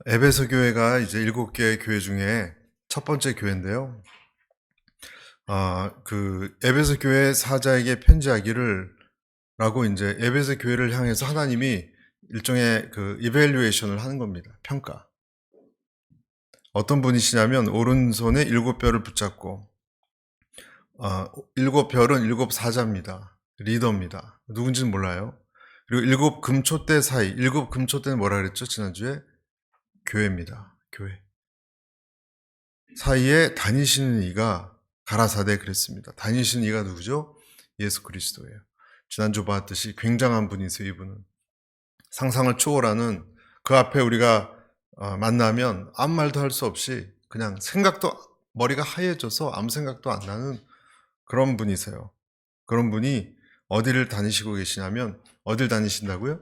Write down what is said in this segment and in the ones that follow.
에베소 교회가 이제 7개의 교회 중에 첫 번째 교회인데요. 에베소 교회 사자에게 편지하기를 라고 이제 에베소 교회를 향해서 하나님이 일종의 이벨루에이션을 하는 겁니다. 평가. 어떤 분이시냐면 오른손에 7별을 붙잡고 7별은 7사자입니다. 리더입니다. 누군지는 몰라요. 그리고 7금촛대 사이, 7금촛대는 뭐라 그랬죠? 지난주에? 교회입니다. 교회. 사이에 다니시는 이가 가라사대 그랬습니다. 다니시는 이가 누구죠? 예수 그리스도예요. 지난주 봤듯이 굉장한 분이세요. 이분은 상상을 초월하는, 그 앞에 우리가 만나면 아무 말도 할 수 없이 그냥 머리가 하얘져서 아무 생각도 안 나는 그런 분이세요. 그런 분이 어디를 다니시고 계시냐면, 어딜 다니신다고요?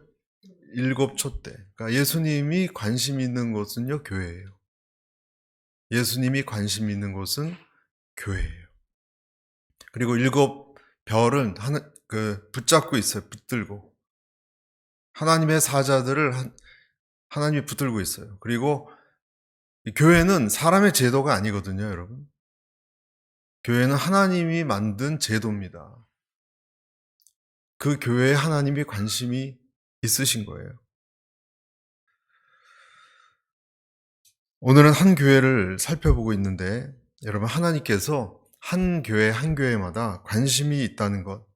7촛대. 그러니까 예수님이 관심 있는 곳은요, 교회예요. 예수님이 관심 있는 곳은 교회예요. 그리고 7별은 붙잡고 있어요. 붙들고. 하나님의 사자들을 하나님이 붙들고 있어요. 그리고 교회는 사람의 제도가 아니거든요, 여러분. 교회는 하나님이 만든 제도입니다. 그 교회에 하나님이 관심이 있으신 거예요. 오늘은 한 교회를 살펴보고 있는데, 여러분, 하나님께서 한 교회 한 교회마다 관심이 있다는 것.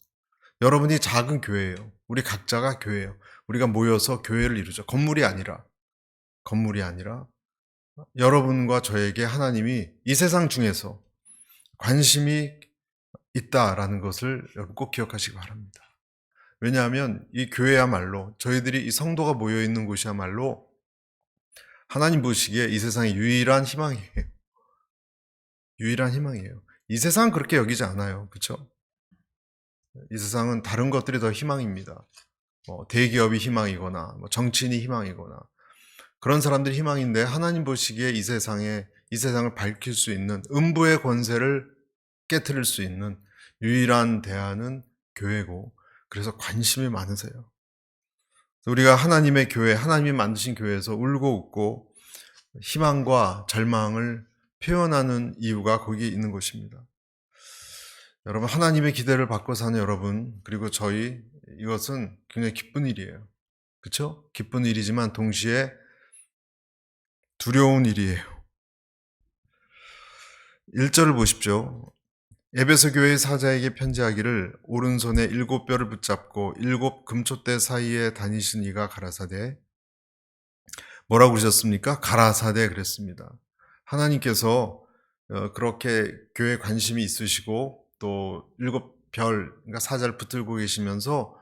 여러분이 작은 교회예요. 우리 각자가 교회예요. 우리가 모여서 교회를 이루죠. 건물이 아니라 여러분과 저에게 하나님이 이 세상 중에서 관심이 있다라는 것을 여러분 꼭 기억하시기 바랍니다. 왜냐하면 이 교회야말로, 저희들이 이 성도가 모여있는 곳이야말로 하나님 보시기에 이 세상의 유일한 희망이에요. 유일한 희망이에요. 이 세상은 그렇게 여기지 않아요. 그렇죠? 이 세상은 다른 것들이 더 희망입니다. 대기업이 희망이거나 정치인이 희망이거나 그런 사람들이 희망인데, 하나님 보시기에 이 세상을 밝힐 수 있는, 음부의 권세를 깨트릴 수 있는 유일한 대안은 교회고, 그래서 관심이 많으세요. 우리가 하나님의 교회, 하나님이 만드신 교회에서 울고 웃고 희망과 절망을 표현하는 이유가 거기에 있는 것입니다. 여러분, 하나님의 기대를 받고 사는 여러분, 그리고 이것은 굉장히 기쁜 일이에요. 그렇죠? 기쁜 일이지만 동시에 두려운 일이에요. 1절을 보십시오. 에베소 교회의 사자에게 편지하기를 오른손에 7별을 붙잡고 7금촛대 사이에 다니신 이가 가라사대. 뭐라고 그러셨습니까? 가라사대 그랬습니다. 하나님께서 그렇게 교회에 관심이 있으시고 또 7별, 그러니까 사자를 붙들고 계시면서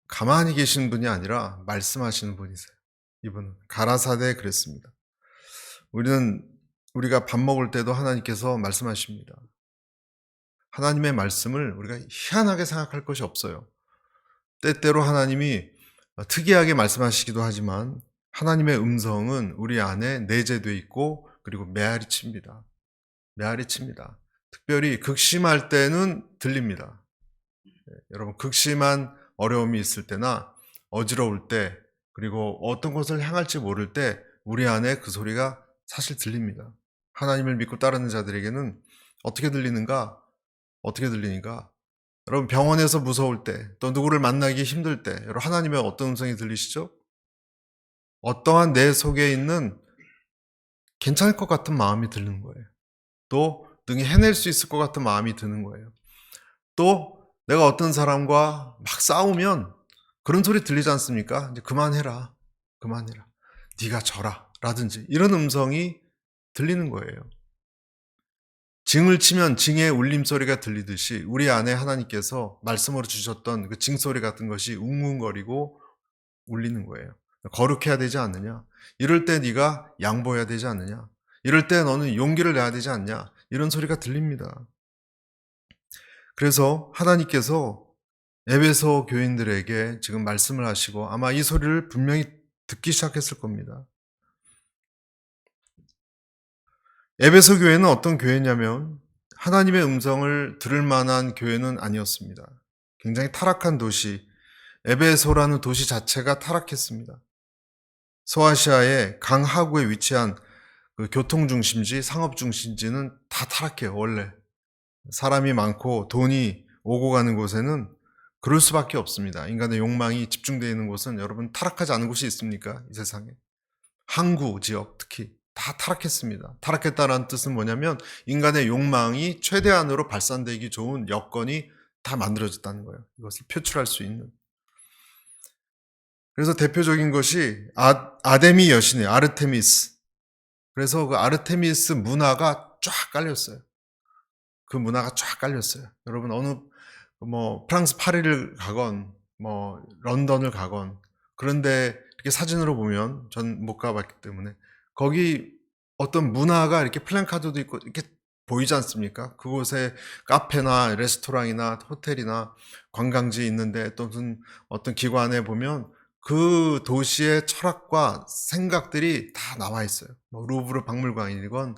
가만히 계신 분이 아니라 말씀하시는 분이세요. 이분은 가라사대 그랬습니다. 우리가 밥 먹을 때도 하나님께서 말씀하십니다. 하나님의 말씀을 우리가 희한하게 생각할 것이 없어요. 때때로 하나님이 특이하게 말씀하시기도 하지만 하나님의 음성은 우리 안에 내재되어 있고, 그리고 메아리칩니다. 메아리칩니다. 특별히 극심할 때는 들립니다. 여러분, 극심한 어려움이 있을 때나 어지러울 때, 그리고 어떤 것을 향할지 모를 때 우리 안에 그 소리가 사실 들립니다. 하나님을 믿고 따르는 자들에게는 어떻게 들리는가? 여러분, 병원에서 무서울 때, 또 누구를 만나기 힘들 때, 여러분, 하나님의 어떤 음성이 들리시죠? 어떠한 내 속에 있는 괜찮을 것 같은 마음이 드는 거예요. 또 능히 해낼 수 있을 것 같은 마음이 드는 거예요. 또 내가 어떤 사람과 막 싸우면 그런 소리 들리지 않습니까? 이제 그만해라. 네가 져라. 라든지 이런 음성이 들리는 거예요. 징을 치면 징의 울림소리가 들리듯이 우리 안에 하나님께서 말씀으로 주셨던 그 징소리 같은 것이 웅웅거리고 울리는 거예요. 거룩해야 되지 않느냐? 이럴 때 네가 양보해야 되지 않느냐? 이럴 때 너는 용기를 내야 되지 않냐? 이런 소리가 들립니다. 그래서 하나님께서 에베소 교인들에게 지금 말씀을 하시고 아마 이 소리를 분명히 듣기 시작했을 겁니다. 에베소 교회는 어떤 교회냐면 하나님의 음성을 들을 만한 교회는 아니었습니다. 굉장히 타락한 도시, 에베소라는 도시 자체가 타락했습니다. 소아시아의 강하구에 위치한 그 교통 중심지, 상업 중심지는 다 타락해요, 원래. 사람이 많고 돈이 오고 가는 곳에는 그럴 수밖에 없습니다. 인간의 욕망이 집중되어 있는 곳은 여러분 타락하지 않은 곳이 있습니까? 이 세상에. 항구 지역 특히 다 타락했습니다. 타락했다는 뜻은 뭐냐면 인간의 욕망이 최대한으로 발산되기 좋은 여건이 다 만들어졌다는 거예요. 이것을 표출할 수 있는. 그래서 대표적인 것이 아데미 여신이에요. 아르테미스. 그래서 그 아르테미스 문화가 쫙 깔렸어요. 그 문화가 쫙 깔렸어요. 여러분 어느 프랑스 파리를 가건 런던을 가건 그런데 이렇게 사진으로 보면 전 못 가봤기 때문에 거기 어떤 문화가 이렇게 플랜카드도 있고 이렇게 보이지 않습니까? 그곳에 카페나 레스토랑이나 호텔이나 관광지 있는데 또는 어떤 기관에 보면 그 도시의 철학과 생각들이 다 나와 있어요. 루브르 박물관이건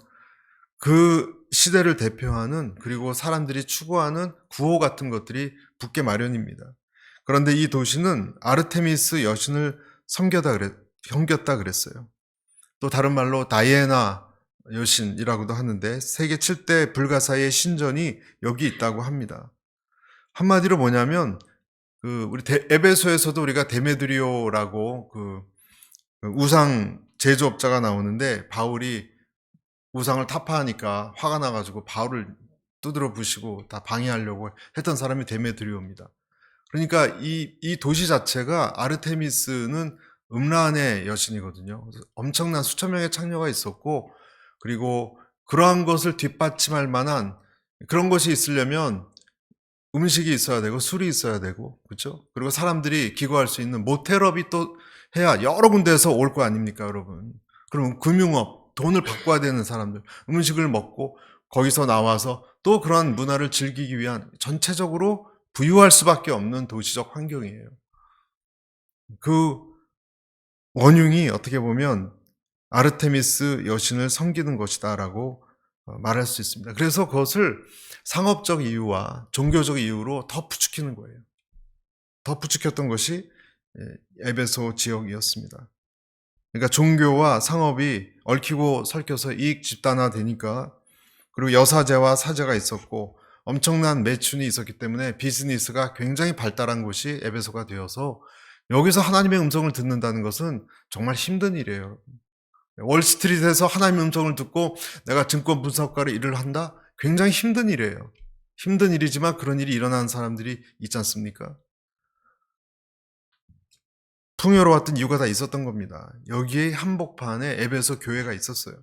그 시대를 대표하는 그리고 사람들이 추구하는 구호 같은 것들이 붙게 마련입니다. 그런데 이 도시는 아르테미스 여신을 섬겼다 그랬어요. 또 다른 말로 다이애나 여신이라고도 하는데 세계 7대 불가사의 신전이 여기 있다고 합니다. 한마디로 뭐냐면 우리 에베소에서도 우리가 데메드리오라고 그 우상 제조업자가 나오는데 바울이 우상을 타파하니까 화가 나가지고 바울을 두드러 부시고 다 방해하려고 했던 사람이 데메드리오입니다. 그러니까 이 도시 자체가 아르테미스는 음란의 여신이거든요. 엄청난 수천 명의 창녀가 있었고 그리고 그러한 것을 뒷받침할 만한 그런 것이 있으려면 음식이 있어야 되고 술이 있어야 되고 그렇죠? 그리고 사람들이 기거할 수 있는 모텔업이 또 해야 여러 군데에서 올 거 아닙니까, 여러분? 그럼 금융업, 돈을 바꿔야 되는 사람들, 음식을 먹고 거기서 나와서 또 그러한 문화를 즐기기 위한 전체적으로 부유할 수밖에 없는 도시적 환경이에요. 그 원흉이 어떻게 보면 아르테미스 여신을 섬기는 것이다라고 말할 수 있습니다. 그래서 그것을 상업적 이유와 종교적 이유로 더 부추기는 거예요. 더 부추겼던 것이 에베소 지역이었습니다. 그러니까 종교와 상업이 얽히고 설켜서 이익 집단화되니까 그리고 여사제와 사제가 있었고 엄청난 매춘이 있었기 때문에 비즈니스가 굉장히 발달한 곳이 에베소가 되어서 여기서 하나님의 음성을 듣는다는 것은 정말 힘든 일이에요. 월스트리트에서 하나님의 음성을 듣고 내가 증권 분석가로 일을 한다? 굉장히 힘든 일이에요. 힘든 일이지만 그런 일이 일어나는 사람들이 있지 않습니까? 풍요로웠던 이유가 다 있었던 겁니다. 여기에 한복판에 에베소 교회가 있었어요.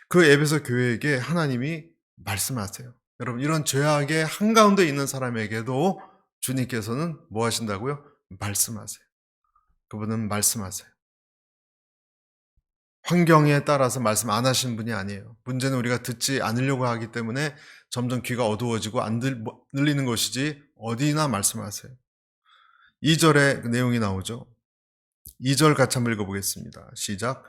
그 에베소 교회에게 하나님이 말씀하세요. 여러분 이런 죄악의 한가운데 있는 사람에게도 주님께서는 뭐 하신다고요? 말씀하세요. 그분은 말씀하세요. 환경에 따라서 말씀 안 하시는 분이 아니에요. 문제는 우리가 듣지 않으려고 하기 때문에 점점 귀가 어두워지고 안 들리는 것이지 어디나 말씀하세요. 2절에 그 내용이 나오죠. 2절 같이 한번 읽어보겠습니다. 시작.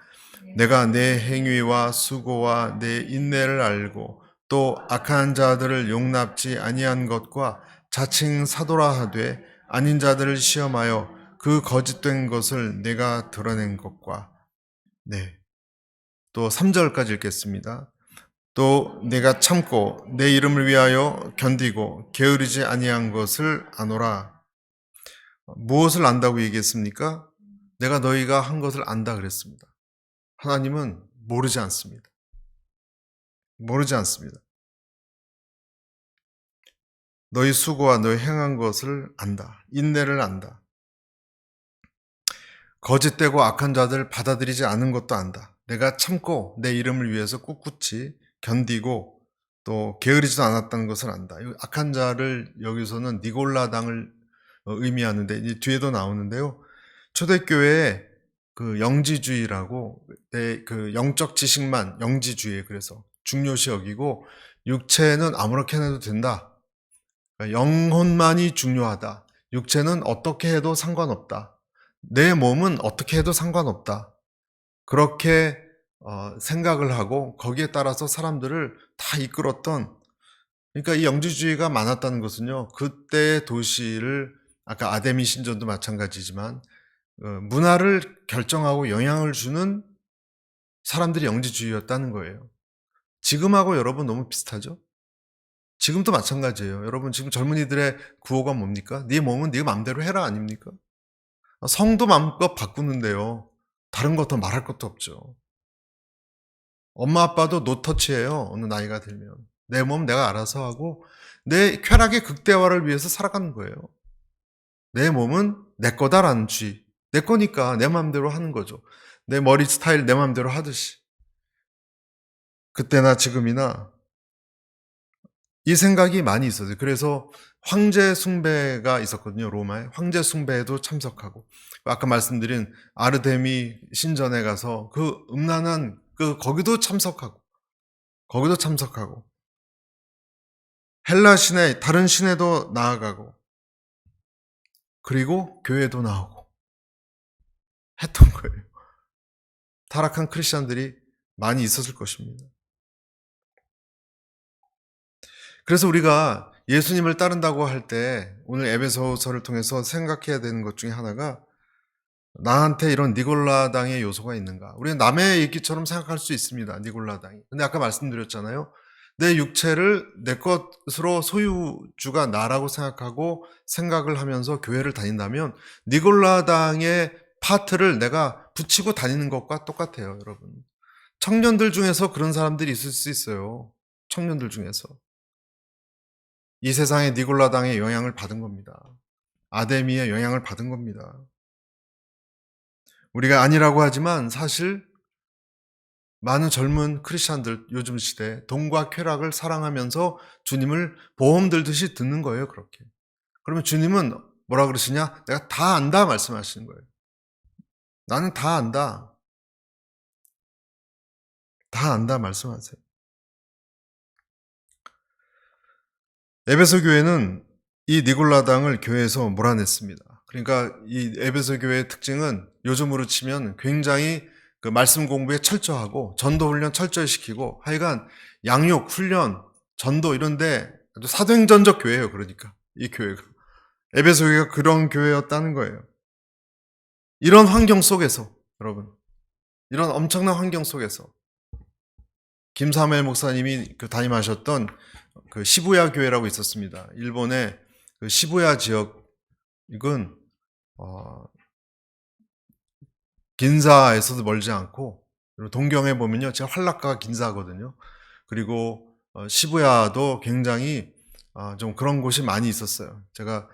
내가 내 행위와 수고와 내 인내를 알고 또 악한 자들을 용납지 아니한 것과 자칭 사도라 하되 아닌 자들을 시험하여 그 거짓된 것을 내가 드러낸 것과 네. 또 3절까지 읽겠습니다. 또 내가 참고 내 이름을 위하여 견디고 게으르지 아니한 것을 아노라. 무엇을 안다고 얘기했습니까? 내가 너희가 한 것을 안다 그랬습니다. 하나님은 모르지 않습니다. 모르지 않습니다. 너희 수고와 너희 행한 것을 안다. 인내를 안다. 거짓되고 악한 자들 받아들이지 않은 것도 안다. 내가 참고 내 이름을 위해서 꿋꿋이 견디고 또 게으르지도 않았다는 것을 안다. 악한 자를 여기서는 니골라당을 의미하는데 이제 뒤에도 나오는데요. 초대교회에 그 영지주의라고 그 영적 지식만 영지주의 그래서 중요시 여기고 육체는 아무렇게나 해도 된다. 그러니까 영혼만이 중요하다. 육체는 어떻게 해도 상관없다. 내 몸은 어떻게 해도 상관없다. 그렇게 생각을 하고 거기에 따라서 사람들을 다 이끌었던 그러니까 이 영지주의가 많았다는 것은요. 그때의 도시를 아까 아데미 신전도 마찬가지지만 문화를 결정하고 영향을 주는 사람들이 영지주의였다는 거예요. 지금하고 여러분 너무 비슷하죠? 지금도 마찬가지예요. 여러분 지금 젊은이들의 구호가 뭡니까? 네 몸은 네 맘대로 해라 아닙니까? 성도 마음껏 바꾸는데요. 다른 거 더 말할 것도 없죠. 엄마 아빠도 노터치예요. 어느 나이가 들면. 내 몸 내가 알아서 하고 내 쾌락의 극대화를 위해서 살아가는 거예요. 내 몸은 내 거다라는 주의. 내 거니까 내 마음대로 하는 거죠. 내 머리 스타일 내 마음대로 하듯이. 그때나 지금이나 이 생각이 많이 있었어요. 그래서 황제 숭배가 있었거든요. 로마에. 황제 숭배에도 참석하고. 아까 말씀드린 아르데미 신전에 가서 그 음란한 거기도 참석하고. 거기도 참석하고. 헬라 신에 다른 신에도 나아가고. 그리고 교회도 나오고. 했던 거예요. 타락한 크리스천들이 많이 있었을 것입니다. 그래서 우리가 예수님을 따른다고 할 때 오늘 에베소서를 통해서 생각해야 되는 것 중에 하나가 나한테 이런 니골라당의 요소가 있는가. 우리는 남의 얘기처럼 생각할 수 있습니다. 니골라당이. 근데 아까 말씀드렸잖아요. 내 육체를 내 것으로 소유주가 나라고 생각하고 생각을 하면서 교회를 다닌다면 니골라당의 파트를 내가 붙이고 다니는 것과 똑같아요, 여러분. 청년들 중에서 그런 사람들이 있을 수 있어요. 청년들 중에서. 이 세상의 니골라당의 영향을 받은 겁니다. 아데미의 영향을 받은 겁니다. 우리가 아니라고 하지만 사실 많은 젊은 크리스찬들 요즘 시대에 돈과 쾌락을 사랑하면서 주님을 보험 들듯이 듣는 거예요, 그렇게. 그러면 주님은 뭐라 그러시냐? 내가 다 안다 말씀하시는 거예요. 나는 다 안다. 다 안다 말씀하세요. 에베소 교회는 이 니골라당을 교회에서 몰아냈습니다. 그러니까 이 에베소 교회의 특징은 요즘으로 치면 굉장히 그 말씀 공부에 철저하고 전도 훈련 철저히 시키고 하여간 양육, 훈련, 전도 이런데 아주 사도행전적 교회예요. 그러니까 이 교회가 에베소 교회가 그런 교회였다는 거예요. 이런 환경 속에서 여러분 이런 엄청난 환경 속에서 김사무엘 목사님이 그 담임하셨던 그 시부야 교회라고 있었습니다. 일본의 그 시부야 지역 이건 긴사에서도 멀지 않고 동경에 보면요, 제가 환락가가 긴사거든요. 그리고 시부야도 굉장히 좀 그런 곳이 많이 있었어요. 제가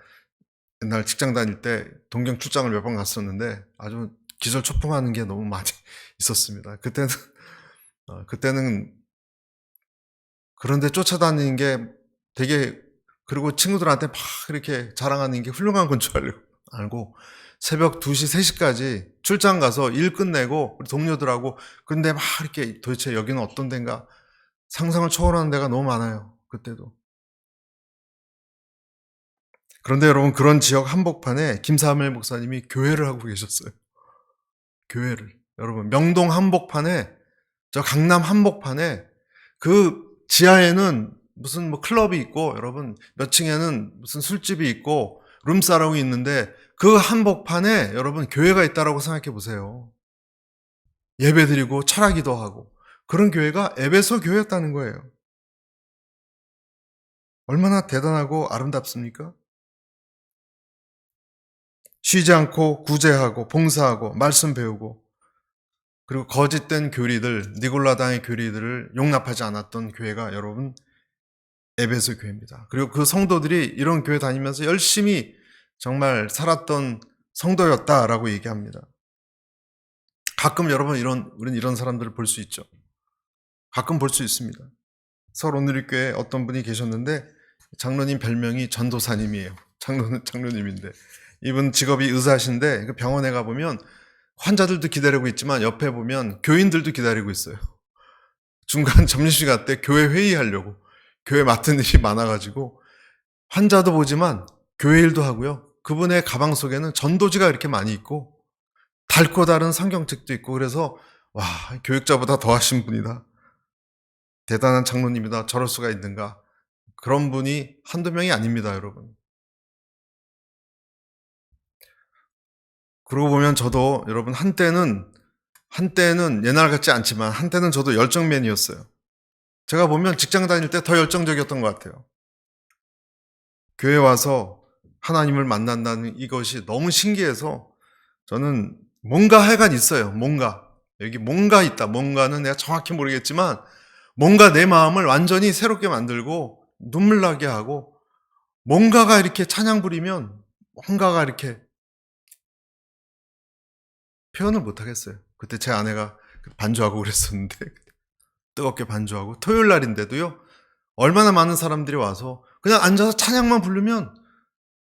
옛날 직장 다닐 때 동경 출장을 몇 번 갔었는데 아주 기절초풍하는 게 너무 많이 있었습니다. 그때는 그런데 쫓아다니는 게 되게 그리고 친구들한테 막 이렇게 자랑하는 게 훌륭한 건 줄 알고 새벽 2시, 3시까지 출장 가서 일 끝내고 우리 동료들하고 근데 막 이렇게 도대체 여기는 어떤 데인가 상상을 초월하는 데가 너무 많아요. 그때도. 그런데 여러분 그런 지역 한복판에 김사무엘 목사님이 교회를 하고 계셨어요. 교회를. 여러분 명동 한복판에 저 강남 한복판에 그 지하에는 무슨 뭐 클럽이 있고 여러분 몇 층에는 무슨 술집이 있고 룸사롱이 있는데 그 한복판에 여러분 교회가 있다라고 생각해 보세요. 예배드리고 철학기도 하고 그런 교회가 에베소 교회였다는 거예요. 얼마나 대단하고 아름답습니까? 쉬지 않고 구제하고 봉사하고 말씀 배우고 그리고 거짓된 교리들 니골라당의 교리들을 용납하지 않았던 교회가 여러분 에베소 교회입니다. 그리고 그 성도들이 이런 교회 다니면서 열심히 정말 살았던 성도였다라고 얘기합니다. 가끔 여러분 우리는 이런 사람들을 볼 수 있죠. 가끔 볼 수 있습니다. 서울 오누리교회에 어떤 분이 계셨는데 장로님 별명이 전도사님이에요. 장로님인데 이분 직업이 의사신데 그 병원에 가보면 환자들도 기다리고 있지만 옆에 보면 교인들도 기다리고 있어요. 중간 점심시간 때 교회 회의하려고 교회 맡은 일이 많아가지고 환자도 보지만 교회 일도 하고요. 그분의 가방 속에는 전도지가 이렇게 많이 있고 달고 다른 성경책도 있고 그래서 와 교육자보다 더하신 분이다. 대단한 장로님이다. 저럴 수가 있는가. 그런 분이 한두 명이 아닙니다, 여러분. 그러고 보면 저도 여러분 한때는 옛날 같지 않지만 한때는 저도 열정맨이었어요. 제가 보면 직장 다닐 때 더 열정적이었던 것 같아요. 교회 와서 하나님을 만난다는 이것이 너무 신기해서 저는 뭔가 하여간 있어요. 여기 뭔가 있다. 뭔가는 내가 정확히 모르겠지만 뭔가 내 마음을 완전히 새롭게 만들고 눈물 나게 하고 뭔가가 이렇게 찬양 부리면 뭔가가 이렇게 표현을 못 하겠어요. 그때 제 아내가 반주하고 그랬었는데 뜨겁게 반주하고 토요일 날인데도요. 얼마나 많은 사람들이 와서 그냥 앉아서 찬양만 부르면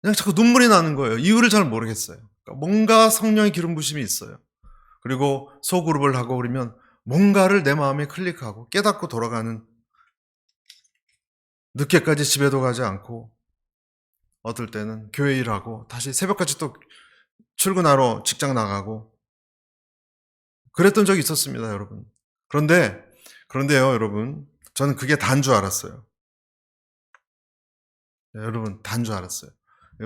그냥 자꾸 눈물이 나는 거예요. 이유를 잘 모르겠어요. 그러니까 뭔가 성령의 기름 부심이 있어요. 그리고 소그룹을 하고 그러면 뭔가를 내 마음에 클릭하고 깨닫고 돌아가는, 늦게까지 집에도 가지 않고 어떨 때는 교회 일하고 다시 새벽까지 또 출근하러 직장 나가고 그랬던 적이 있었습니다, 여러분. 그런데요, 여러분. 저는 그게 다인 줄 알았어요. 네, 여러분, 다인 줄 알았어요.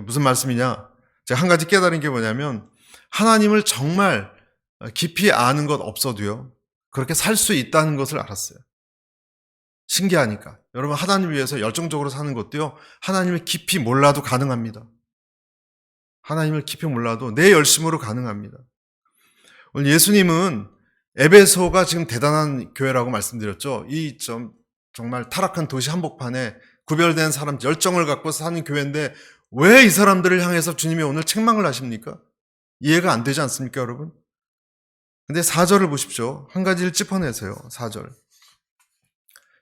무슨 말씀이냐? 제가 한 가지 깨달은 게 뭐냐면 하나님을 정말 깊이 아는 것 없어도요. 그렇게 살 수 있다는 것을 알았어요. 신기하니까. 여러분, 하나님 위해서 열정적으로 사는 것도요. 하나님을 깊이 몰라도 가능합니다. 하나님을 깊이 몰라도 내 열심으로 가능합니다. 오늘 예수님은 에베소가 지금 대단한 교회라고 말씀드렸죠. 정말 타락한 도시 한복판에 구별된 사람 열정을 갖고 사는 교회인데 왜 이 사람들을 향해서 주님이 오늘 책망을 하십니까? 이해가 안 되지 않습니까, 여러분? 근데 4절을 보십시오. 한 가지를 짚어내세요. 4절.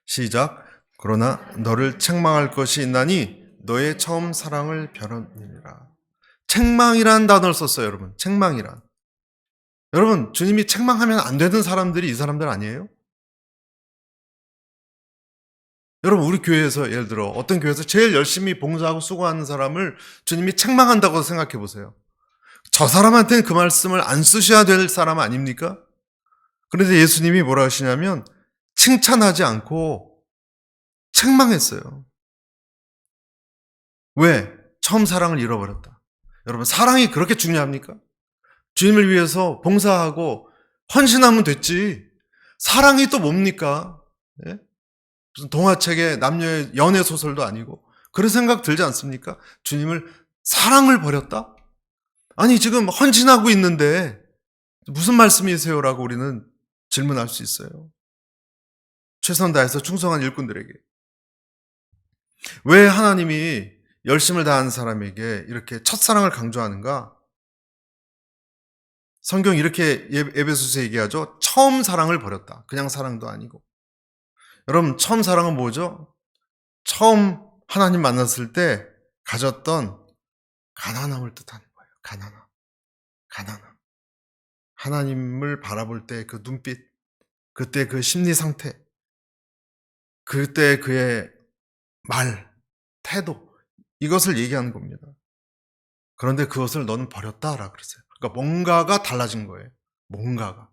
시작. 그러나 너를 책망할 것이 있나니 너의 처음 사랑을 버렸느니라. 책망이란 단어를 썼어요, 여러분. 책망이란. 여러분, 주님이 책망하면 안 되는 사람들이 이 사람들 아니에요? 여러분, 우리 교회에서 예를 들어 어떤 교회에서 제일 열심히 봉사하고 수고하는 사람을 주님이 책망한다고 생각해 보세요. 저 사람한테는 그 말씀을 안 쓰셔야 될 사람 아닙니까? 그런데 예수님이 뭐라 하시냐면 칭찬하지 않고 책망했어요. 왜? 처음 사랑을 잃어버렸다. 여러분, 사랑이 그렇게 중요합니까? 주님을 위해서 봉사하고 헌신하면 됐지. 사랑이 또 뭡니까? 예? 무슨 동화책의 남녀의 연애 소설도 아니고 그런 생각 들지 않습니까? 주님을 사랑을 버렸다? 아니 지금 헌신하고 있는데 무슨 말씀이세요라고 우리는 질문할 수 있어요. 최선 다해서 충성한 일꾼들에게 왜 하나님이 열심을 다하는 사람에게 이렇게 첫사랑을 강조하는가? 성경 이렇게 에베소서에 얘기하죠. 처음 사랑을 버렸다. 그냥 사랑도 아니고. 여러분 처음 사랑은 뭐죠? 처음 하나님 만났을 때 가졌던 가난함을 뜻하는 거예요. 가난함. 하나님을 바라볼 때 그 눈빛, 그때 그 심리 상태, 그때 그의 말, 태도, 이것을 얘기하는 겁니다. 그런데 그것을 너는 버렸다라 그랬어요. 그러니까 뭔가가 달라진 거예요. 뭔가가.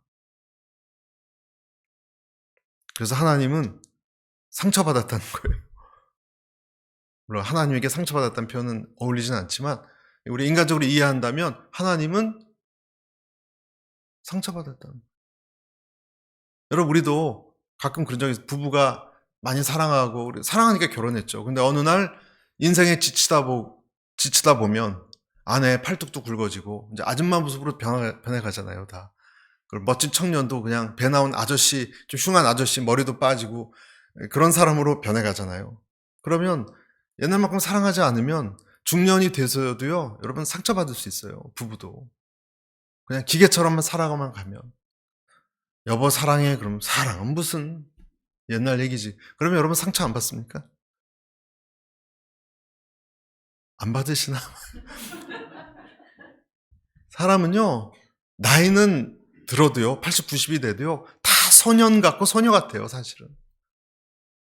그래서 하나님은 상처받았다는 거예요. 물론 하나님에게 상처받았다는 표현은 어울리진 않지만 우리 인간적으로 이해한다면 하나님은 상처받았다는 거예요. 여러분 우리도 가끔 그런 적이 있어요. 부부가 많이 사랑하고 사랑하니까 결혼했죠. 근데 어느 날 인생에 지치다 보면 아내 팔뚝도 굵어지고 이제 아줌마 모습으로 변해가잖아요, 다. 그리고 멋진 청년도 그냥 배 나온 아저씨, 좀 흉한 아저씨, 머리도 빠지고 그런 사람으로 변해가잖아요. 그러면 옛날만큼 사랑하지 않으면 중년이 돼서도요, 여러분 상처받을 수 있어요, 부부도. 그냥 기계처럼만 살아가만 가면. 여보 사랑해. 그럼 사랑은 무슨 옛날 얘기지. 그러면 여러분 상처 안 받습니까? 안 받으시나? 사람은요, 나이는 들어도요, 80, 90이 돼도요, 다 소년 같고 소녀 같아요, 사실은.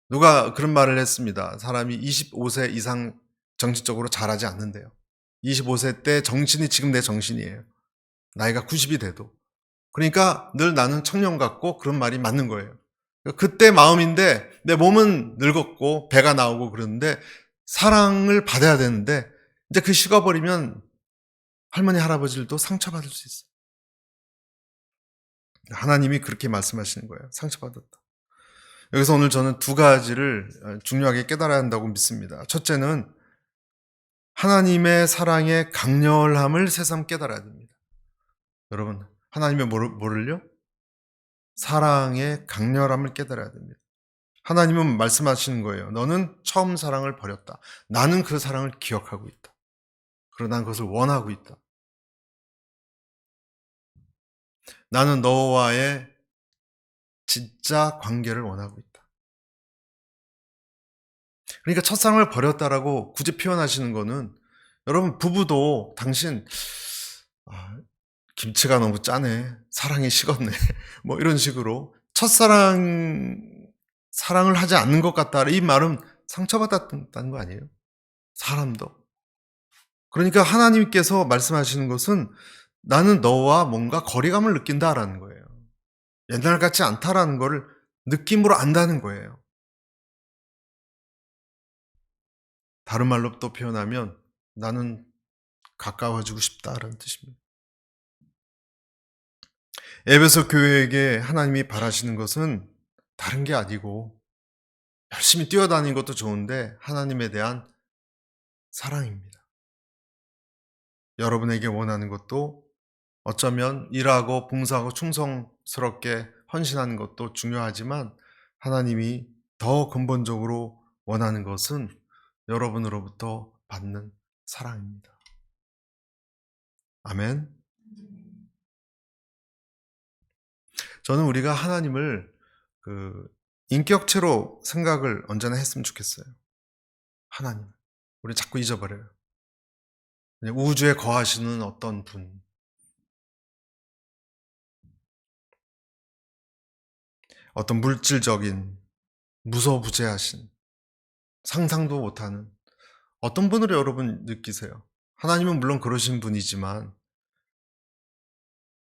누가 그런 말을 했습니다. 사람이 25세 이상 정신적으로 자라지 않는데요. 25세 때 정신이 지금 내 정신이에요. 나이가 90이 돼도. 그러니까 늘 나는 청년 같고 그런 말이 맞는 거예요. 그때 마음인데 내 몸은 늙었고 배가 나오고 그러는데 사랑을 받아야 되는데 이제 그 식어버리면 할머니, 할아버지들도 상처받을 수 있어요. 하나님이 그렇게 말씀하시는 거예요. 상처받았다. 여기서 오늘 저는 두 가지를 중요하게 깨달아야 한다고 믿습니다. 첫째는 하나님의 사랑의 강렬함을 새삼 깨달아야 됩니다. 여러분, 하나님의 뭐를요? 사랑의 강렬함을 깨달아야 됩니다. 하나님은 말씀하시는 거예요. 너는 처음 사랑을 버렸다. 나는 그 사랑을 기억하고 있다. 그리고 난 그것을 원하고 있다. 나는 너와의 진짜 관계를 원하고 있다. 그러니까 첫사랑을 버렸다라고 굳이 표현하시는 거는, 여러분, 부부도 당신 김치가 너무 짜네, 사랑이 식었네, 뭐 이런 식으로 사랑을 하지 않는 것 같다, 이 말은 상처받았다는 거 아니에요? 사람도. 그러니까 하나님께서 말씀하시는 것은 나는 너와 뭔가 거리감을 느낀다라는 거예요. 옛날 같지 않다라는 거를 느낌으로 안다는 거예요. 다른 말로 또 표현하면 나는 가까워지고 싶다라는 뜻입니다. 에베소 교회에게 하나님이 바라시는 것은 다른 게 아니고, 열심히 뛰어다니는 것도 좋은데 하나님에 대한 사랑입니다. 여러분에게 원하는 것도 어쩌면 일하고 봉사하고 충성스럽게 헌신하는 것도 중요하지만, 하나님이 더 근본적으로 원하는 것은 여러분으로부터 받는 사랑입니다. 아멘. 저는 우리가 하나님을 인격체로 생각을 언제나 했으면 좋겠어요. 하나님. 우리 자꾸 잊어버려요. 그냥 우주에 거하시는 어떤 분, 어떤 물질적인, 무소부재하신, 상상도 못하는 어떤 분으로 여러분 느끼세요? 하나님은 물론 그러신 분이지만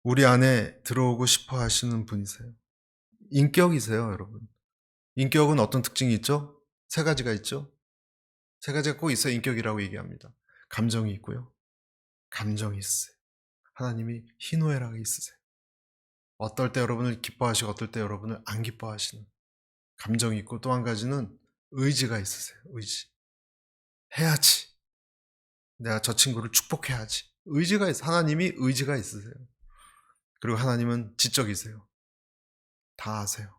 우리 안에 들어오고 싶어 하시는 분이세요. 인격이세요, 여러분. 인격은 어떤 특징이 있죠? 세 가지가 있죠? 세 가지가 꼭 있어야 인격이라고 얘기합니다. 감정이 있고요. 감정이 있어요. 하나님이 희노애락이 있으세요. 어떨 때 여러분을 기뻐하시고 어떨 때 여러분을 안 기뻐하시는 감정이 있고, 또 한 가지는 의지가 있으세요. 의지. 해야지. 내가 저 친구를 축복해야지. 의지가 있어. 하나님이 의지가 있으세요. 그리고 하나님은 지적이세요. 다 아세요.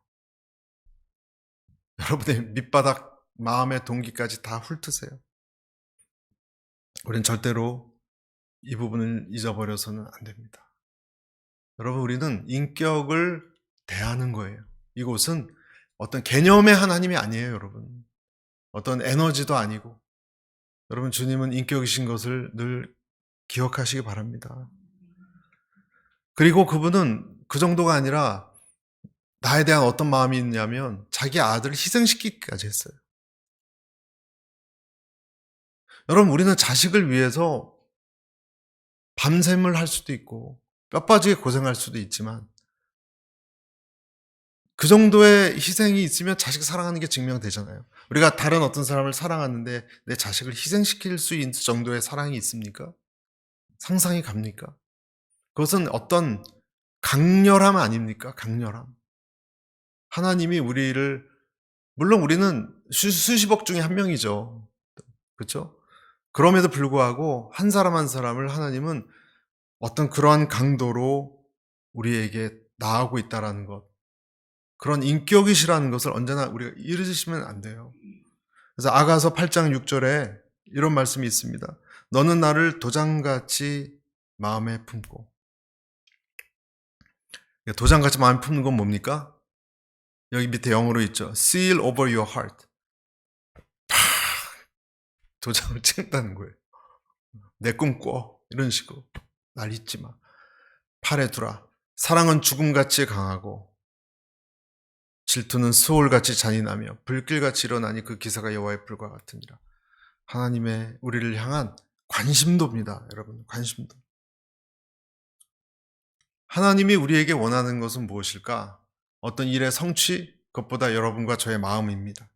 여러분의 밑바닥 마음의 동기까지 다 훑으세요. 우린 절대로 이 부분을 잊어버려서는 안 됩니다. 여러분, 우리는 인격을 대하는 거예요. 이곳은 어떤 개념의 하나님이 아니에요, 여러분. 어떤 에너지도 아니고. 여러분, 주님은 인격이신 것을 늘 기억하시기 바랍니다. 그리고 그분은 그 정도가 아니라 나에 대한 어떤 마음이 있냐면 자기 아들을 희생시키기까지 했어요. 여러분, 우리는 자식을 위해서 밤샘을 할 수도 있고 뼈 빠지게 고생할 수도 있지만, 그 정도의 희생이 있으면 자식을 사랑하는 게 증명되잖아요. 우리가 다른 어떤 사람을 사랑하는데 내 자식을 희생시킬 수 있는 정도의 사랑이 있습니까? 상상이 갑니까? 그것은 어떤 강렬함 아닙니까? 강렬함. 하나님이 우리를, 물론 우리는 수십억 중에 한 명이죠. 그렇죠? 그럼에도 불구하고 한 사람 한 사람을 하나님은 어떤 그러한 강도로 우리에게 나아오고 있다는 것, 그런 인격이시라는 것을 언제나 우리가 잊으시면 안 돼요. 그래서 아가서 8장 6절에 이런 말씀이 있습니다. 너는 나를 도장같이 마음에 품고. 도장같이 마음에 품는 건 뭡니까? 여기 밑에 영어로 있죠. Seal over your heart. 팍! 도장을 찍는다는 거예요. 내 꿈 꿔. 이런 식으로. 날 잊지 마. 팔에 두라. 사랑은 죽음같이 강하고 질투는 수월같이 잔인하며 불길같이 일어나니 그 기사가 여호와의 불과 같으니라. 하나님의 우리를 향한 관심도입니다. 여러분, 관심도. 하나님이 우리에게 원하는 것은 무엇일까? 어떤 일의 성취? 그것보다 여러분과 저의 마음입니다.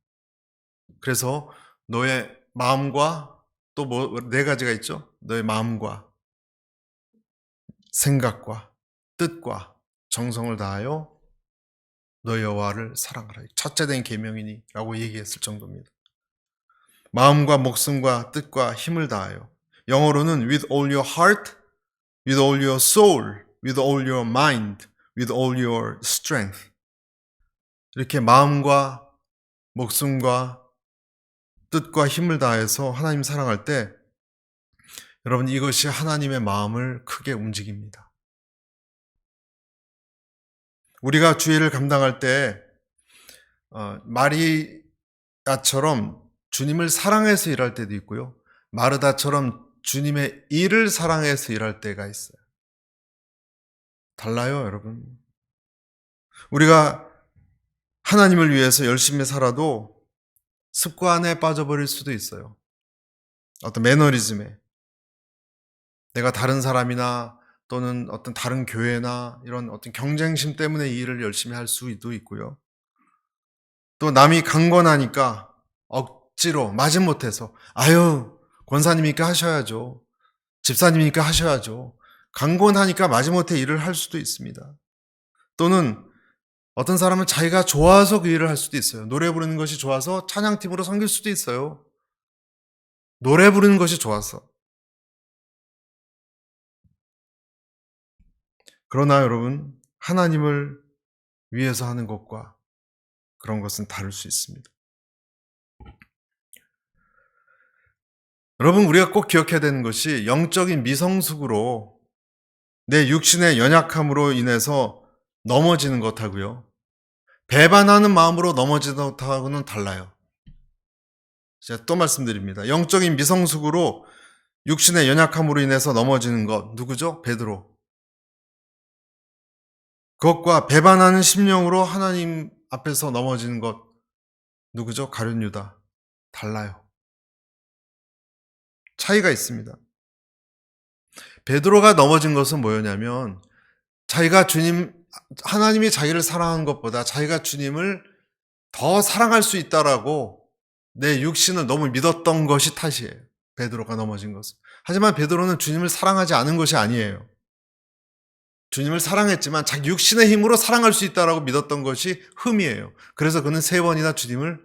그래서 너의 마음과 또 네 가지가 있죠? 너의 마음과 생각과 뜻과 정성을 다하여 너 여호와를 사랑하라. 첫째 된 계명이니라고 얘기했을 정도입니다. 마음과 목숨과 뜻과 힘을 다하여, 영어로는 with all your heart, with all your soul, with all your mind, with all your strength. 이렇게 마음과 목숨과 뜻과 힘을 다해서 하나님 사랑할 때 여러분 이것이 하나님의 마음을 크게 움직입니다. 우리가 주일을 감당할 때 마리아처럼 주님을 사랑해서 일할 때도 있고요. 마르다처럼 주님의 일을 사랑해서 일할 때가 있어요. 달라요, 여러분. 우리가 하나님을 위해서 열심히 살아도 습관에 빠져버릴 수도 있어요. 어떤 매너리즘에. 내가 다른 사람이나 또는 어떤 다른 교회나 이런 어떤 경쟁심 때문에 이 일을 열심히 할 수도 있고요. 또 남이 강권하니까 억지로 마지못해서 아유 권사님이니까 하셔야죠. 집사님이니까 하셔야죠. 강권하니까 마지못해 일을 할 수도 있습니다. 또는 어떤 사람은 자기가 좋아서 그 일을 할 수도 있어요. 노래 부르는 것이 좋아서 찬양팀으로 섬길 수도 있어요. 노래 부르는 것이 좋아서. 그러나 여러분, 하나님을 위해서 하는 것과 그런 것은 다를 수 있습니다. 여러분, 우리가 꼭 기억해야 되는 것이 영적인 미성숙으로 내 육신의 연약함으로 인해서 넘어지는 것하고요. 배반하는 마음으로 넘어지는 것하고는 달라요. 제가 또 말씀드립니다. 영적인 미성숙으로 육신의 연약함으로 인해서 넘어지는 것, 누구죠? 베드로. 그것과 배반하는 심령으로 하나님 앞에서 넘어지는 것, 누구죠? 가룟 유다. 달라요. 차이가 있습니다. 베드로가 넘어진 것은 뭐였냐면 자기가 하나님이 자기를 사랑한 것보다 자기가 주님을 더 사랑할 수 있다라고 내 육신을 너무 믿었던 것이 탓이에요. 베드로가 넘어진 것은. 하지만 베드로는 주님을 사랑하지 않은 것이 아니에요. 주님을 사랑했지만 자기 육신의 힘으로 사랑할 수 있다라고 믿었던 것이 흠이에요. 그래서 그는 3번이나 주님을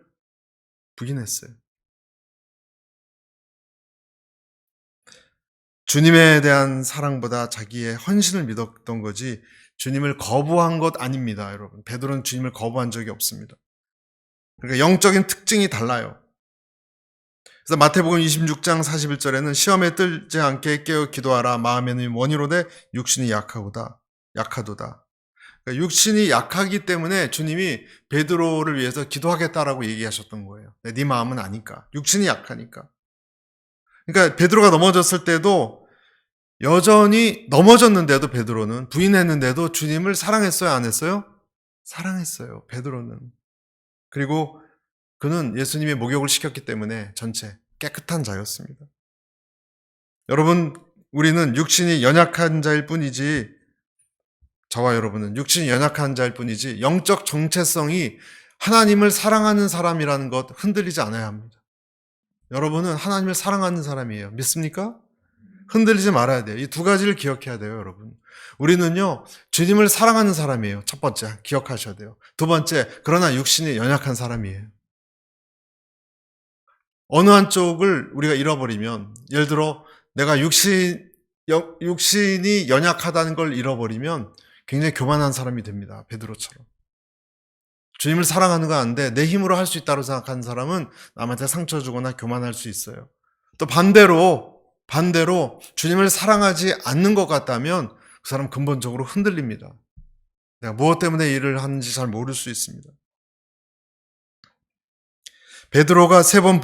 부인했어요. 주님에 대한 사랑보다 자기의 헌신을 믿었던 거지 주님을 거부한 것 아닙니다, 여러분. 베드로는 주님을 거부한 적이 없습니다. 그러니까 영적인 특징이 달라요. 그래서 마태복음 26장 41절에는 시험에 들지 않게 깨어 기도하라. 마음에는 원이로되 육신이 약하도다. 그러니까 육신이 약하기 때문에 주님이 베드로를 위해서 기도하겠다라고 얘기하셨던 거예요. 네 마음은 아니까. 육신이 약하니까. 그러니까 베드로가 넘어졌을 때도 여전히 넘어졌는데도 베드로는 부인했는데도 주님을 사랑했어요? 안 했어요? 사랑했어요. 베드로는. 그리고 그는 예수님의 목욕을 시켰기 때문에 전체 깨끗한 자였습니다. 여러분, 우리는 육신이 연약한 자일 뿐이지, 저와 여러분은 육신이 연약한 자일 뿐이지 영적 정체성이 하나님을 사랑하는 사람이라는 것 흔들리지 않아야 합니다. 여러분은 하나님을 사랑하는 사람이에요. 믿습니까? 흔들리지 말아야 돼요. 이 두 가지를 기억해야 돼요, 여러분. 우리는요, 주님을 사랑하는 사람이에요. 첫 번째, 기억하셔야 돼요. 두 번째, 그러나 육신이 연약한 사람이에요. 어느 한쪽을 우리가 잃어버리면, 예를 들어, 내가 육신이 연약하다는 걸 잃어버리면 굉장히 교만한 사람이 됩니다. 베드로처럼. 주님을 사랑하는 거 아닌데 내 힘으로 할 수 있다고 생각하는 사람은 남한테 상처 주거나 교만할 수 있어요. 또 반대로 주님을 사랑하지 않는 것 같다면 그 사람 근본적으로 흔들립니다. 내가 무엇 때문에 일을 하는지 잘 모를 수 있습니다. 베드로가 3번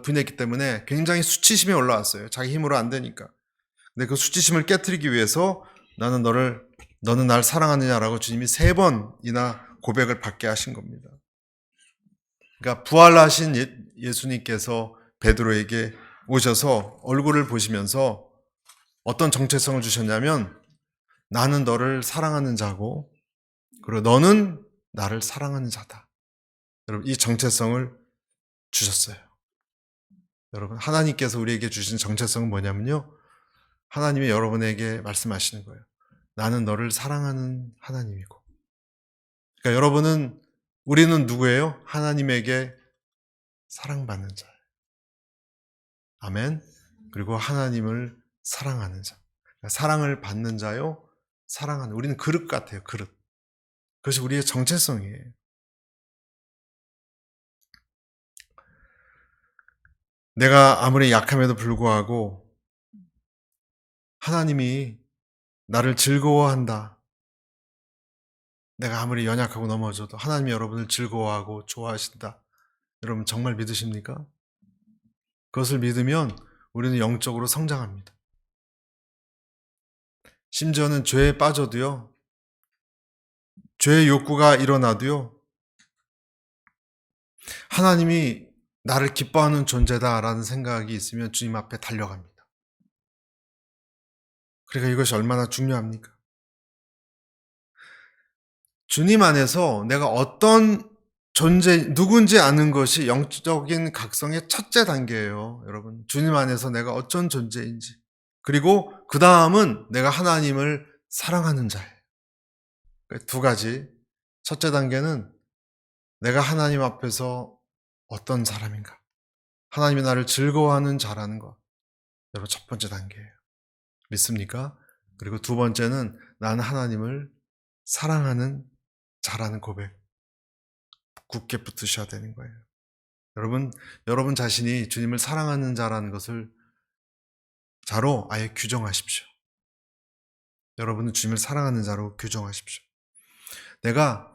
부인했기 때문에 굉장히 수치심이 올라왔어요. 자기 힘으로 안 되니까. 근데 그 수치심을 깨트리기 위해서 너는 날 사랑하느냐라고 주님이 3번이나 고백을 받게 하신 겁니다. 그러니까 부활하신 예수님께서 베드로에게 오셔서 얼굴을 보시면서 어떤 정체성을 주셨냐면 나는 너를 사랑하는 자고 그리고 너는 나를 사랑하는 자다. 여러분 이 정체성을 주셨어요. 여러분 하나님께서 우리에게 주신 정체성은 뭐냐면요. 하나님이 여러분에게 말씀하시는 거예요. 나는 너를 사랑하는 하나님이고. 그러니까 우리는 누구예요? 하나님에게 사랑받는 자예요. 아멘. 그리고 하나님을 사랑하는 자. 그러니까 사랑을 받는 자요. 사랑하는. 우리는 그릇 같아요. 그릇. 그것이 우리의 정체성이에요. 내가 아무리 약함에도 불구하고 하나님이 나를 즐거워한다. 내가 아무리 연약하고 넘어져도 하나님이 여러분을 즐거워하고 좋아하신다. 여러분 정말 믿으십니까? 그것을 믿으면 우리는 영적으로 성장합니다. 심지어는 죄에 빠져도요. 죄의 욕구가 일어나도요. 하나님이 나를 기뻐하는 존재다라는 생각이 있으면 주님 앞에 달려갑니다. 그러니까 이것이 얼마나 중요합니까? 주님 안에서 내가 어떤 누군지 아는 것이 영적인 각성의 첫째 단계예요, 여러분. 주님 안에서 내가 어떤 존재인지. 그리고 그 다음은 내가 하나님을 사랑하는 자예요. 두 가지. 첫째 단계는 내가 하나님 앞에서 어떤 사람인가. 하나님이 나를 즐거워하는 자라는 것. 여러분 첫 번째 단계예요. 믿습니까? 그리고 두 번째는 나는 하나님을 사랑하는 자라는 고백. 굳게 붙으셔야 되는 거예요. 여러분 자신이 주님을 사랑하는 자라는 것을 자로 아예 규정하십시오. 여러분은 주님을 사랑하는 자로 규정하십시오. 내가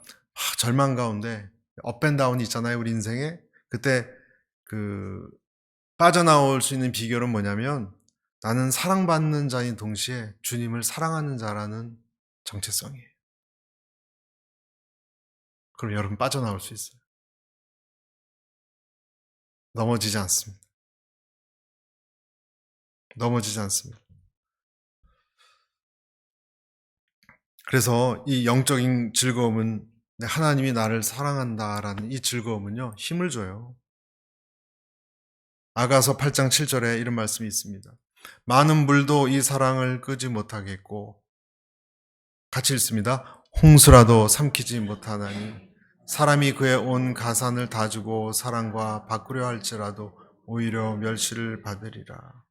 절망 가운데 업앤다운이 있잖아요, 우리 인생에. 그때 빠져나올 수 있는 비결은 뭐냐면 나는 사랑받는 자인 동시에 주님을 사랑하는 자라는 정체성이에요. 그럼 여러분 빠져나올 수 있어요. 넘어지지 않습니다. 넘어지지 않습니다. 그래서 이 영적인 즐거움은 하나님이 나를 사랑한다라는 이 즐거움은요, 힘을 줘요. 아가서 8장 7절에 이런 말씀이 있습니다. 많은 물도 이 사랑을 끄지 못하겠고, 같이 읽습니다. 홍수라도 삼키지 못하나니 사람이 그의 온 가산을 다 주고 사랑과 바꾸려 할지라도 오히려 멸시를 받으리라.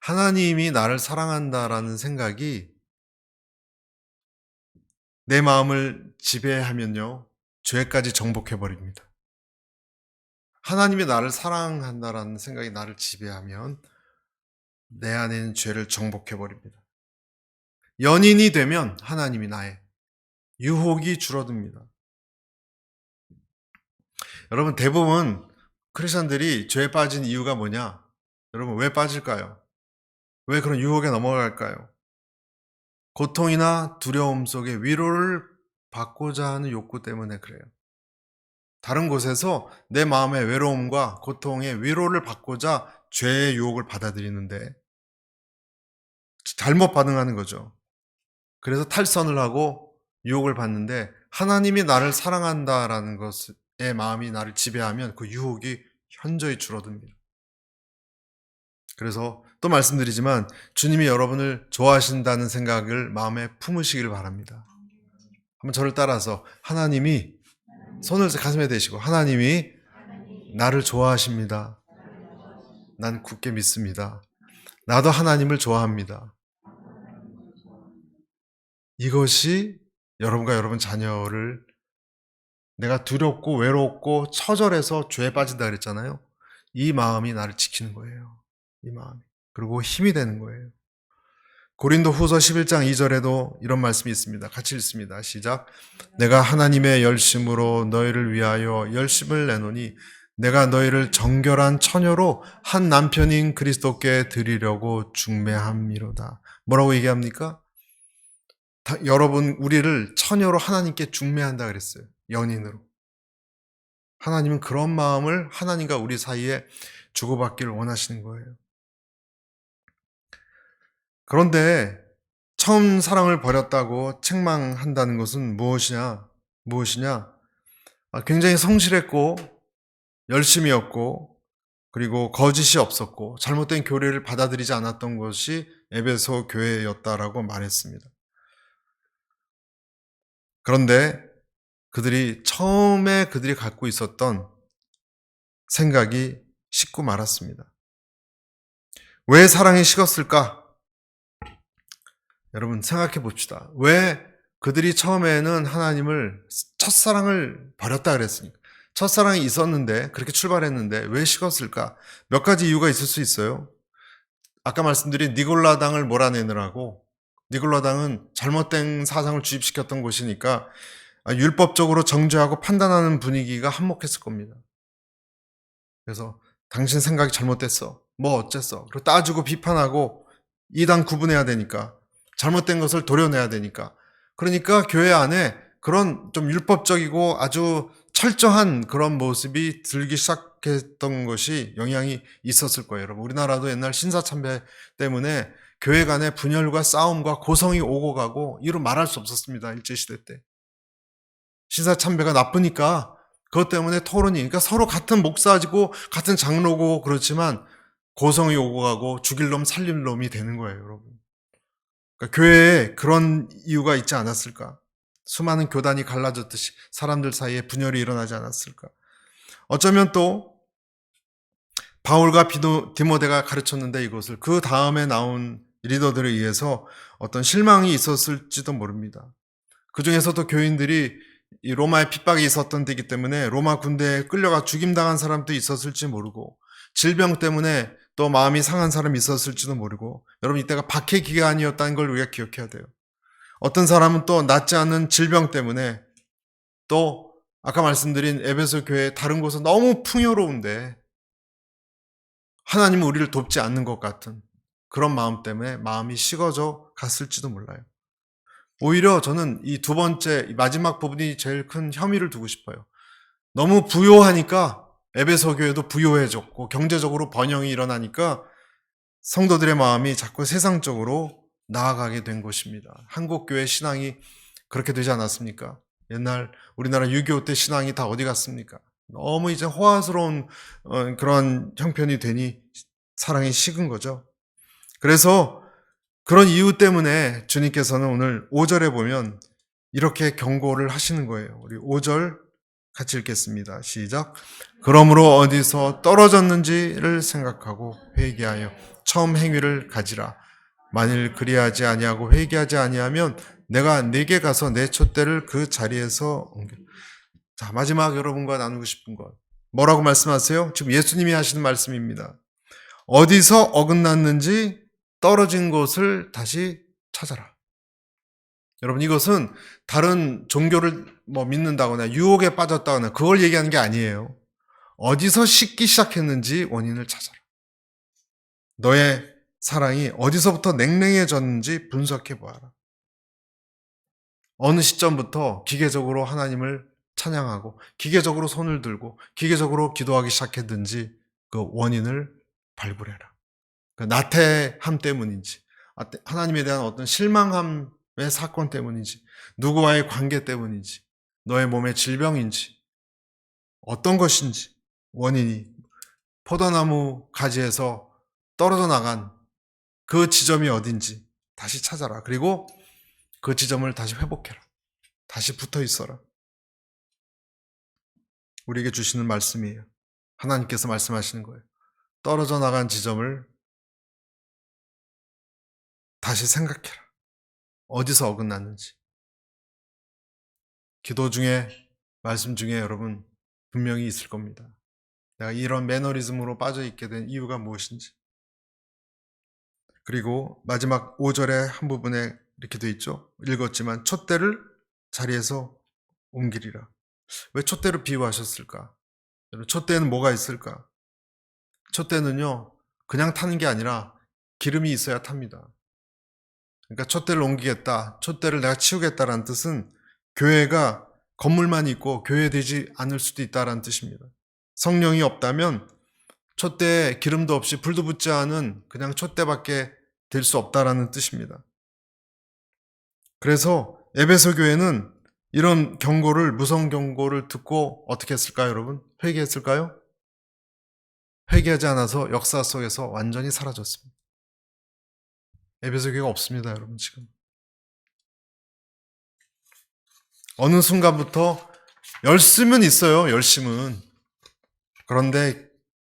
하나님이 나를 사랑한다라는 생각이 내 마음을 지배하면요, 죄까지 정복해버립니다. 하나님이 나를 사랑한다라는 생각이 나를 지배하면 내 안에는 죄를 정복해버립니다. 연인이 되면 하나님이 나의 유혹이 줄어듭니다. 여러분 대부분 크리스천들이 죄에 빠진 이유가 뭐냐? 여러분 왜 빠질까요? 왜 그런 유혹에 넘어갈까요? 고통이나 두려움 속에 위로를 받고자 하는 욕구 때문에 그래요. 다른 곳에서 내 마음의 외로움과 고통의 위로를 받고자 죄의 유혹을 받아들이는데 잘못 반응하는 거죠. 그래서 탈선을 하고 유혹을 받는데 하나님이 나를 사랑한다라는 것에 마음이 나를 지배하면 그 유혹이 현저히 줄어듭니다. 그래서 또 말씀드리지만 주님이 여러분을 좋아하신다는 생각을 마음에 품으시길 바랍니다. 한번 저를 따라서 하나님이 손을 가슴에 대시고 하나님이 나를 좋아하십니다. 난 굳게 믿습니다. 나도 하나님을 좋아합니다. 이것이 여러분과 여러분 자녀를 내가 두렵고 외롭고 처절해서 죄에 빠진다 그랬잖아요. 이 마음이 나를 지키는 거예요. 이 마음이. 그리고 힘이 되는 거예요. 고린도 후서 11장 2절에도 이런 말씀이 있습니다. 같이 읽습니다. 시작. 내가 하나님의 열심으로 너희를 위하여 열심을 내노니 내가 너희를 정결한 처녀로 한 남편인 그리스도께 드리려고 중매함이로다. 뭐라고 얘기합니까? 여러분 우리를 처녀로 하나님께 중매한다 그랬어요. 연인으로. 하나님은 그런 마음을 하나님과 우리 사이에 주고받기를 원하시는 거예요. 그런데 처음 사랑을 버렸다고 책망한다는 것은 무엇이냐? 굉장히 성실했고 열심이었고 그리고 거짓이 없었고 잘못된 교리를 받아들이지 않았던 것이 에베소 교회였다라고 말했습니다. 그런데 처음에 그들이 갖고 있었던 생각이 식고 말았습니다. 왜 사랑이 식었을까? 여러분 생각해 봅시다. 왜 그들이 처음에는 하나님을 첫사랑을 버렸다 그랬으니까. 첫사랑이 있었는데 그렇게 출발했는데 왜 식었을까? 몇 가지 이유가 있을 수 있어요. 아까 말씀드린 니골라당을 몰아내느라고, 니골라당은 잘못된 사상을 주입시켰던 곳이니까 율법적으로 정죄하고 판단하는 분위기가 한몫했을 겁니다. 그래서 당신 생각이 잘못됐어. 뭐 어쨌어. 그리고 따지고 비판하고 이단 구분해야 되니까, 잘못된 것을 도려내야 되니까. 그러니까 교회 안에 그런 좀 율법적이고 아주 철저한 그런 모습이 들기 시작했던 것이 영향이 있었을 거예요. 여러분, 우리나라도 옛날 신사참배 때문에 교회 간의 분열과 싸움과 고성이 오고 가고 이루 말할 수 없었습니다. 일제시대 때. 신사참배가 나쁘니까 그것 때문에 토론이, 그러니까 서로 같은 목사지고 같은 장로고 그렇지만 고성이 오고 가고 죽일 놈 살릴 놈이 되는 거예요, 여러분. 그러니까 교회에 그런 이유가 있지 않았을까? 수많은 교단이 갈라졌듯이 사람들 사이에 분열이 일어나지 않았을까? 어쩌면 또 바울과 디모데가 가르쳤는데 이것을 그 다음에 나온 리더들에 의해서 어떤 실망이 있었을지도 모릅니다. 그 중에서도 교인들이 이 로마의 핍박이 있었던 데이기 때문에 로마 군대에 끌려가 죽임당한 사람도 있었을지 모르고, 질병 때문에 또 마음이 상한 사람이 있었을지도 모르고, 여러분 이때가 박해 기간이었다는 걸 우리가 기억해야 돼요. 어떤 사람은 또 낫지 않는 질병 때문에, 또 아까 말씀드린 에베소 교회 다른 곳은 너무 풍요로운데 하나님은 우리를 돕지 않는 것 같은 그런 마음 때문에 마음이 식어져 갔을지도 몰라요. 오히려 저는 이 두 번째, 마지막 부분이 제일 큰 혐의를 두고 싶어요. 너무 부요하니까 에베소 교회도 부요해졌고 경제적으로 번영이 일어나니까 성도들의 마음이 자꾸 세상적으로 나아가게 된 것입니다. 한국 교회 신앙이 그렇게 되지 않았습니까? 옛날 우리나라 6.25 때 신앙이 다 어디 갔습니까? 너무 이제 호화스러운 그런 형편이 되니 사랑이 식은 거죠. 그래서 그런 이유 때문에 주님께서는 오늘 5절에 보면 이렇게 경고를 하시는 거예요. 우리 5절 같이 읽겠습니다. 시작. 그러므로 어디서 떨어졌는지를 생각하고 회개하여 처음 행위를 가지라. 만일 그리하지 아니하고 회개하지 아니하면 내가 네게 가서 내 촛대를 그 자리에서 옮겨. 자, 마지막 여러분과 나누고 싶은 것. 뭐라고 말씀하세요? 지금 예수님이 하시는 말씀입니다. 어디서 어긋났는지 떨어진 곳을 다시 찾아라. 여러분, 이것은 다른 종교를 믿는다거나 유혹에 빠졌다거나 그걸 얘기하는 게 아니에요. 어디서 식기 시작했는지 원인을 찾아라. 너의 사랑이 어디서부터 냉랭해졌는지 분석해 보아라. 어느 시점부터 기계적으로 하나님을 찬양하고 기계적으로 손을 들고 기계적으로 기도하기 시작했든지 그 원인을 발굴해라. 그 나태함 때문인지, 하나님에 대한 어떤 실망함의 사건 때문인지, 누구와의 관계 때문인지, 너의 몸의 질병인지, 어떤 것인지, 원인이 포도나무 가지에서 떨어져 나간 그 지점이 어딘지 다시 찾아라. 그리고 그 지점을 다시 회복해라. 다시 붙어 있어라. 우리에게 주시는 말씀이에요. 하나님께서 말씀하시는 거예요. 떨어져 나간 지점을 다시 생각해라. 어디서 어긋났는지. 기도 중에, 말씀 중에 여러분 분명히 있을 겁니다. 내가 이런 매너리즘으로 빠져 있게 된 이유가 무엇인지. 그리고 마지막 5절의 한 부분에 이렇게 돼 있죠. 읽었지만 촛대를 자리에서 옮기리라. 왜 촛대를 비유하셨을까? 촛대는 뭐가 있을까? 촛대는요, 그냥 타는 게 아니라 기름이 있어야 탑니다. 그러니까 촛대를 옮기겠다, 촛대를 내가 치우겠다라는 뜻은 교회가 건물만 있고 교회되지 않을 수도 있다라는 뜻입니다. 성령이 없다면 촛대에 기름도 없이 불도 붙지 않은 그냥 촛대밖에 될 수 없다라는 뜻입니다. 그래서 에베소 교회는 이런 경고를, 무서운 경고를 듣고 어떻게 했을까요, 여러분? 회개했을까요? 회개하지 않아서 역사 속에서 완전히 사라졌습니다. 에베소 교회가 없습니다, 여러분. 지금 어느 순간부터 열심은 있어요, 열심은. 그런데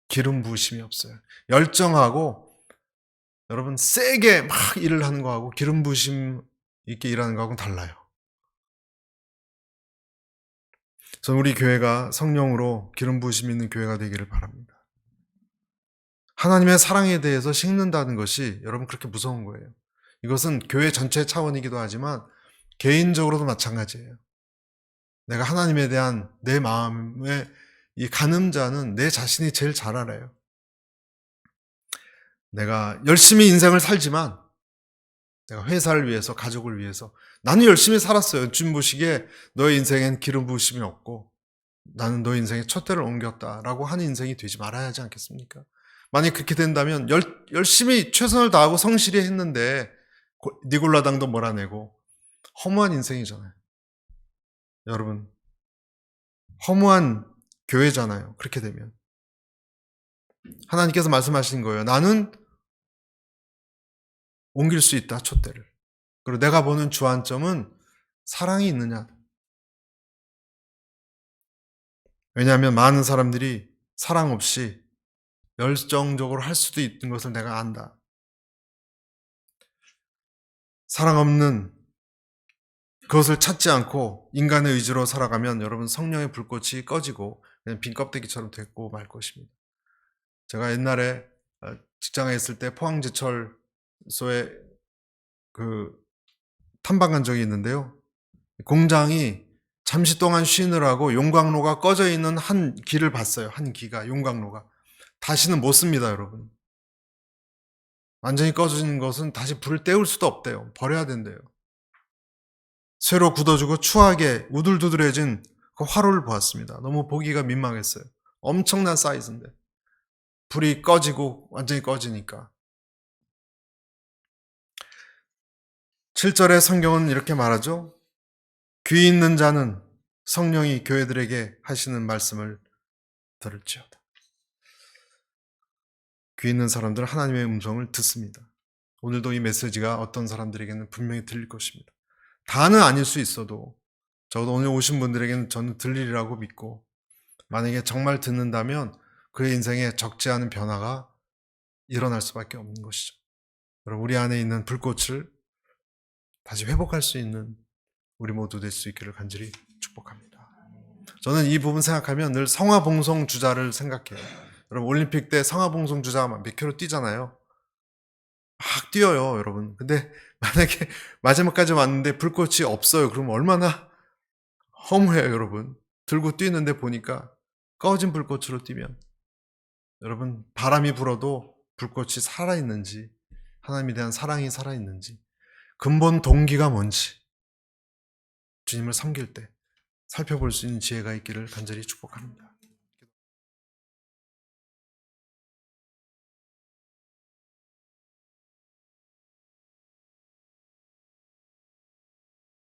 기름 부으심이 없어요. 열정하고 여러분 세게 막 일을 하는 거하고 기름 부으심 있게 일하는 거하고는 달라요. 저는 우리 교회가 성령으로 기름 부으심 있는 교회가 되기를 바랍니다. 하나님의 사랑에 대해서 식는다는 것이 여러분 그렇게 무서운 거예요. 이것은 교회 전체 차원이기도 하지만 개인적으로도 마찬가지예요. 내가 하나님에 대한 내 마음의 이 가늠자는 내 자신이 제일 잘 알아요. 내가 열심히 인생을 살지만 내가 회사를 위해서, 가족을 위해서 나는 열심히 살았어요. 주님 보시기에 너의 인생엔 기름 부으심이 없고 나는 너의 인생에 촛대를 옮겼다라고 하는 인생이 되지 말아야 하지 않겠습니까? 만약 그렇게 된다면 열심히 최선을 다하고 성실히 했는데 니골라당도 몰아내고 허무한 인생이잖아요. 여러분, 허무한 교회잖아요. 그렇게 되면 하나님께서 말씀하신 거예요. 나는 옮길 수 있다, 촛대를. 그리고 내가 보는 주안점은 사랑이 있느냐. 왜냐하면 많은 사람들이 사랑 없이 열정적으로 할 수도 있는 것을 내가 안다. 사랑 없는 그것을 찾지 않고 인간의 의지로 살아가면 여러분 성령의 불꽃이 꺼지고 그냥 빈 껍데기처럼 됐고 말 것입니다. 제가 옛날에 직장에 있을 때 포항제철소에 탐방 간 적이 있는데요. 공장이 잠시 동안 쉬느라고 용광로가 꺼져 있는 한 기를 봤어요. 한 기가, 용광로가. 다시는 못 씁니다, 여러분. 완전히 꺼지는 것은 다시 불을 때울 수도 없대요. 버려야 된대요. 쇠로 굳어주고 추하게 우둘두둘해진 그 화로를 보았습니다. 너무 보기가 민망했어요. 엄청난 사이즈인데. 불이 꺼지고 완전히 꺼지니까. 7절의 성경은 이렇게 말하죠. 귀 있는 자는 성령이 교회들에게 하시는 말씀을 들을지어다. 귀 있는 사람들은 하나님의 음성을 듣습니다. 오늘도 이 메시지가 어떤 사람들에게는 분명히 들릴 것입니다. 다는 아닐 수 있어도 적어도 오늘 오신 분들에게는 저는 들리리라고 믿고 만약에 정말 듣는다면 그의 인생에 적지 않은 변화가 일어날 수밖에 없는 것이죠. 여러분, 우리 안에 있는 불꽃을 다시 회복할 수 있는 우리 모두 될 수 있기를 간절히 축복합니다. 저는 이 부분 생각하면 늘 성화봉송 주자를 생각해요. 여러분, 올림픽 때 성화봉송 주자가 몇 킬로 뛰잖아요. 막 뛰어요, 여러분. 근데 만약에 마지막까지 왔는데 불꽃이 없어요. 그럼 얼마나 허무해요, 여러분. 들고 뛰는데 보니까 꺼진 불꽃으로 뛰면 여러분, 바람이 불어도 불꽃이 살아있는지 하나님에 대한 사랑이 살아있는지 근본 동기가 뭔지 주님을 섬길 때 살펴볼 수 있는 지혜가 있기를 간절히 축복합니다.